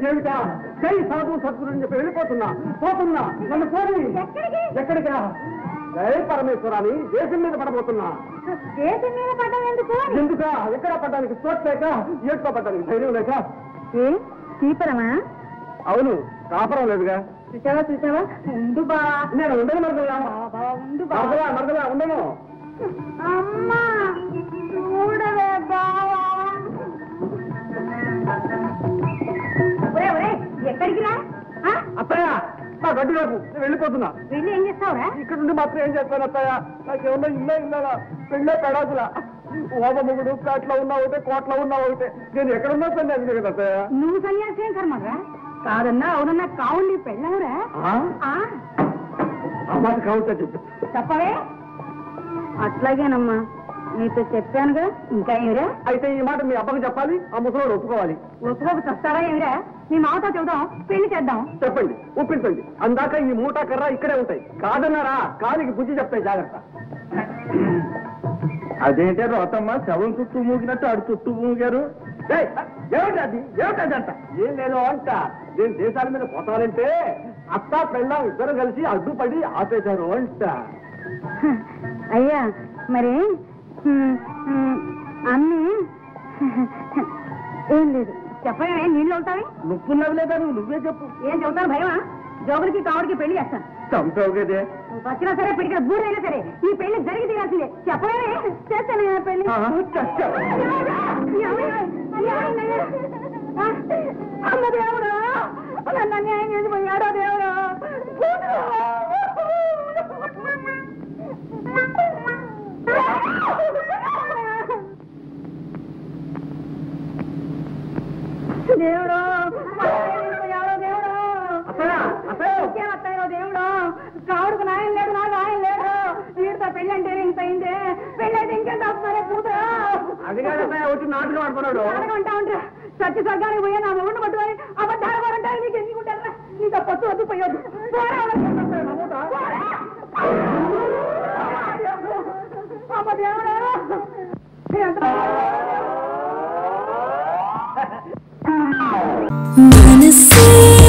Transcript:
ఏమిటా జై సాధు సద్గురు చెప్పి వెళ్ళిపోతున్నా పోతున్నా నన్ను కోరి ఎక్కడికా జై పరమేశ్వరాన్ని దేశం మీద పడబోతున్నా. దేశం మీద పడ్డం ఎందుకు? ఎందుకా ఎక్కడ పడ్డానికి చోట్ లేక ఏడుకో పడ్డానికి ధైర్యం లేక. చీపరమా? అవును కాపురం లేదుగా. చూసావా ఉండు బా. నేను ఉండను మరదలా మరదలా ఉండను. అమ్మా చూడవే బావా. ఎక్కడికి రా? అత్తయ్య నా గడ్డి రేపు నేను వెళ్ళిపోతున్నా. వెళ్ళి ఏం చేస్తావురా? ఇక్కడ నుండి మాత్రం ఏం చేస్తాను అత్తయ్య, నాకేమన్నా ఇల్లా పెళ్ళే పెడాకులా. ఓమ ముగుడు ప్లాట్లో ఉన్నా ఒకటే కోట్లో ఉన్నా ఒకటే. నేను ఎక్కడున్నా సన్యాసి కదా అత్తయ్య. నువ్వు సన్యాసి ఏం కర్మరా? కాదన్నా అవునన్నా కావుండి పెళ్ళవురా? ఆ మాట కావుతా చెప్పు. చెప్పవే. అట్లాగేనమ్మా నీతో చెప్పానుగా. ఇంకా ఏమిరా? అయితే ఈ మాట మీ అబ్బకి చెప్పాలి, ఆ ముసలోడు ఒప్పుకోవాలి. ఒప్పుకోక చస్తారా ఏమిరా? మీ మామతో చెబుదాం, పెళ్లి చేద్దాం. చెప్పండి ఒప్పించండి. అందాక ఈ మూట కర్ర ఇక్కడే ఉంటాయి. కాదన్నారా కాలికి బుద్ధి చెప్తాయి, జాగ్రత్త. అదేంటే రోతమ్మ శవం చుట్టూ మూగినట్టు ఆడు చుట్టూ మూగారు. ఏమిటది అంట? ఏం లేదు అంట. నేను దేశాల మీద పోతానంటే అత్త పెళ్ళాం ఇద్దరు కలిసి అడ్డుపడి ఆపేశారు అంట. అయ్యా మరి అన్నీ ఏం లేదు. చెప్పవే, నీళ్ళు ఉంటాయి. నువ్వున్నది లేదా నువ్వే చెప్పు. ఏం చెబుతాను భయమా? జోగులకి కావుడికి పెళ్లి చేస్తాను. చంపావు కదే. వచ్చినా సరే పిడికిన బూడైనా సరే ఈ పెళ్లి జరిగి తీరాల్సిందే. చెప్పవే, చేస్తాను పెళ్లి. అమ్మ దేవుడు నన్ను అన్యాయం చేసిపోయాడో దేవుడు. దేవుడు దేవుడు దేవుడు కావుడుకు నాయన లేడు, నాకు ఆయన లేడు. వీడితో పెళ్ళి అంటే ఇంత అయిందే. పెళ్ళి అయితే ఇంకెంత వస్తున్నారే కూతురు. అది వచ్చి నాటుగా ఆడుకున్నాడు. ఉంటా ఉంటా సత్య స్వర్గానికి పోయా నా మొగుడిని పట్టుకొని అబద్ధాలు వారంటారు. నీకు ఎందుకు ఉంటారా? నీకు పొత్తు వద్దు పోయొద్దు. మనసే